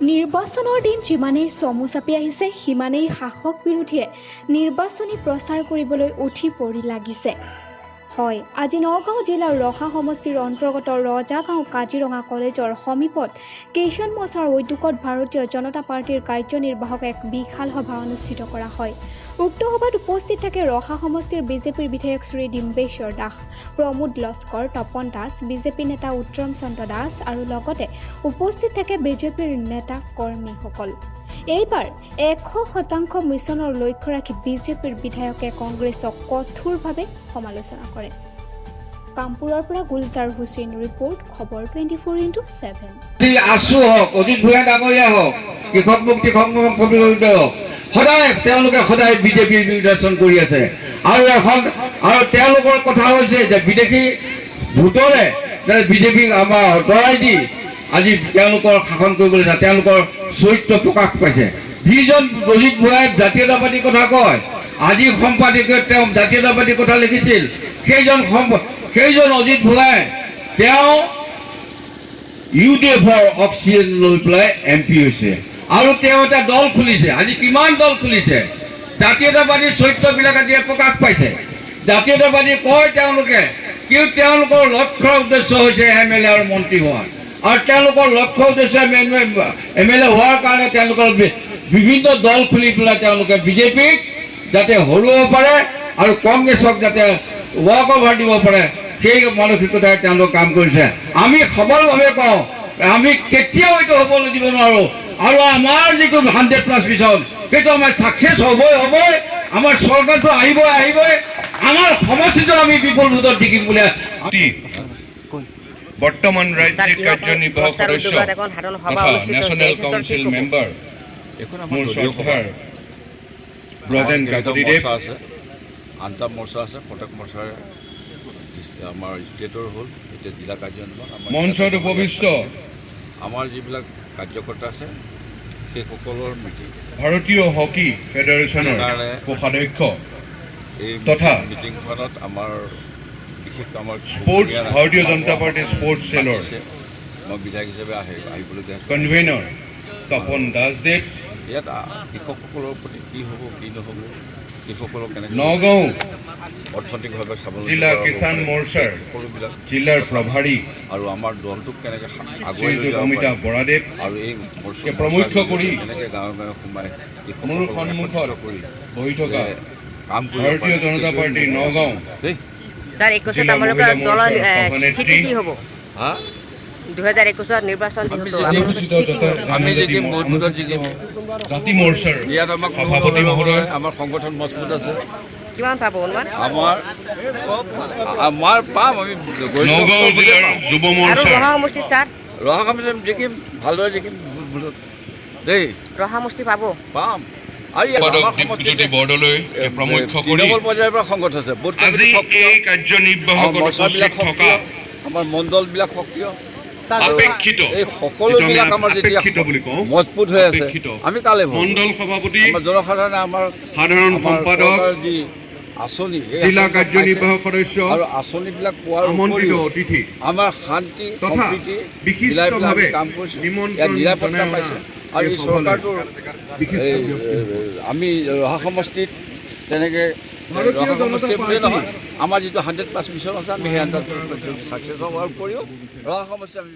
নিৰ্বাচনৰ দিন যিমানেই চমু চাপি আহিছে সিমানেই শাসক বিৰোধীয়ে নিৰ্বাচনী প্ৰচাৰ কৰিবলৈ উঠি পৰি লাগিছে। হয়, আজি নগাঁও জিলাৰ ৰহা সমষ্টিৰ অন্তৰ্গত ৰজাগাঁও কাজিৰঙা কলেজৰ সমীপত কিষাণ মৰ্চাৰ উদ্যোগত ভাৰতীয় জনতা পাৰ্টিৰ কাৰ্যনিৰ্বাহক এক বিশাল সভা অনুষ্ঠিত কৰা হয়। উক্ত সভাত উপস্থিত থাকে ৰহা সমষ্টিৰ বিজেপিৰ বিধায়ক শ্ৰী ডিম্বেশ্বৰ দাস, প্ৰমোদ লস্কৰ, তপন দাস, বিজেপি নেতা উত্তম চন্দ্ৰ দাস আৰু লগতে উপস্থিত থাকে বিজেপিৰ নেতা কৰ্মীসকল। এইবাৰ 100% মিছনৰ লক্ষ্য ৰাখি বিজেপিৰ বিধায়কে কংগ্ৰেছক কঠোৰভাৱে সমালোচনা কৰে। কামপুৰৰ পৰা গুলজাৰ হুছেইন ৰিপৰ্ট, খবৰ 24x7। আছু হওক, অজিত ভূঞা ডাঙৰীয়া হওক, কৃষক মুক্তি হওক, সদায় বিজেপিৰ বিৰোধাচৰণ কৰি আছে। আৰু তেওঁলোকৰ কথা হৈছে যে বিদেশী ভোটৰে বিজেপিক আমাৰ আঁতৰাই দি আজি তেওঁলোকৰ শাসন কৰিবলৈ যায়, তেওঁলোকৰ চৰিত্ৰ প্ৰকাশ পাইছে। যিজন অজিত ভূঞাই জাতীয়তাবাদীৰ কথা কয়, আজি সম্পাদকে তেওঁ জাতীয়তাবাদীৰ কথা লিখিছিল, সেইজন অজিত ভূঞাই তেওঁ UDFৰ অক্সিজেন লৈ পেলাই MP হৈছে আৰু তেওঁ এটা দল খুলিছে। আজি কিমান দল খুলিছে, জাতীয়তাবাদীৰ চৰিত্ৰবিলাক আজি প্ৰকাশ পাইছে। জাতীয়তাবাদী কয় তেওঁলোকে, কিন্তু তেওঁলোকৰ লক্ষ্য উদ্দেশ্য হৈছে MLA আৰু মন্ত্ৰী হোৱা, আৰু তেওঁলোকৰ লক্ষ্য উদ্দেশ্য MLA হোৱাৰ কাৰণে তেওঁলোকৰ বিভিন্ন দল খুলি পেলাই তেওঁলোকে বিজেপিক যাতে হৰুৱাব পাৰে আৰু কংগ্ৰেছক যাতে ৱাক অভাৰ দিব পাৰে, সেই মানসিকতাৰে তেওঁলোক কাম কৰিছে। আমি সবলভাৱে কওঁ, আমি কেতিয়াও এইটো হ'বলৈ দিব নোৱাৰোঁ। আৰু আমাৰ যিটো 100+ মিছন, সেইটো আমাৰ ছাকচেছ হ'বই। আমাৰ চৰকাৰটো আহিবই। আমাৰ সমষ্টিটো আমি বিপুল ভোটত জিকিম বুলি বৰ্তমান ৰাজ্যিক কাৰ্যনিৰ্বাহক সদস্য নেশ্যনেল কাউন্সিল মেম্বাৰ মোৰ শ্ৰদ্ধাৰ ব্ৰজেন কাকতিদেৱ আছে, আনটা মৰ্চা আছে, প্ৰত্যেক মৰ্চাৰ আমাৰ ষ্টেটৰ হ'ল, এতিয়া জিলা কাৰ্যনিৰ্বাহক মঞ্চত উপবিষ্ট আমাৰ যিবিলাক কাৰ্যকৰ্তা আছে সেইসকলৰ মিটিং, ভাৰতীয় হকী ফেডাৰেশ্যনৰ কোষাধ্যক্ষ এই তথা মিটিংখনত আমাৰ বিশেষ আমাৰ স্পৰ্টছ ভাৰতীয় জনতা পাৰ্টি স্পৰ্টছ চেলৰ মই বিধায়ক হিচাপে আহিবলগীয়া কনভেনৰ তপন দাসদেৱ, ইয়াত কৃষকসকলৰ প্ৰতি কি হ'ব কি নহ'ব, কৃষকসকলক কেনেকৈ নগাঁও অৰ্থনৈতিকভাৱে স্বাৱলম্বী জিলা কিষাণ মৰ্চাৰ সকলোবিলাক জিলাৰ প্ৰভাৰী আৰু আমাৰ দলটোক কেনেকৈ শ্ৰী অমিতা বৰাদেৱ আৰু এই প্ৰমুখ্য কৰি কেনেকৈ গাঁৱে গাঁৱে সোমাই মোৰ সন্মুখত কৰি বহি থকা কাম ভাৰতীয় জনতা পাৰ্টি নগাঁও দেই। স্যাৰ 21 আপোনালোকৰ দলৰ স্থিতি কি হ'ব? হা 2021 নিৰ্বাচন আমি জিকিম, বহুত ভোটত জিকিম। জাতি মৰ্চাৰ ইয়াত আমাক সভাপতি মহোদয়, আমাৰ সংগঠন মজবুত আছে। কিমান পাব অনুমান? আমাৰ পাম আমি নগাঁও জিলাৰ যুৱ আৰু মৰ্চাৰ ৰহা সমষ্টি স্যাৰ ৰহা সমষ্টি জিকিম, ভালদৰে জিকিম ভোটত দেই, ৰহা সমষ্টি পাব? পাম। আৰু দীপজ্যোতি বৰদলৈ প্ৰমুখ্য কৰি তৃণমূল পৰ্যায়ৰ পৰা সংগঠন আছে, বহুত আজি এই কাৰ্যনিৰ্বাহকত উপস্থিত থকা আমাৰ মণ্ডলবিলাক সক্ৰিয়, আপেক্ষিত এই সকলোবিলাক আমাৰ যেতিয়া বুলি কওঁ মজবুত হৈ আছে, আমি কালে মণ্ডল সভাপতি, আমাৰ জনসাধাৰণে আমাৰ সাধাৰণ সম্পাদক, যি আঁচনি জিলা কাৰ্যনিৰ্বাহক সদস্য আৰু আঁচনিবিলাক পোৱাৰ আমন্ত্ৰিত উপৰিও অতিথি আমাৰ শান্তি তথা সম্প্ৰীতি বিশিষ্টভাৱে কাম কৰিছোঁ, ইয়াত নিমন্ত্ৰণ নিৰাপত্তা জনাই পাইছে। অনা আৰু এই চৰকাৰটোৰ বিশিষ্ট এই ব্যক্তি। আমি ৰহা সমষ্টিত তেনেকৈ ভাৰতীয় ৰহা জনতা সমষ্টি বুলিয়ে পাৰ্টি নহয়, আমাৰ যিটো 100+ মিছন আছে, আমি সেই 100+ ছাকচেছ হোৱাৰ উপৰিও ৰহা সমষ্টি আমি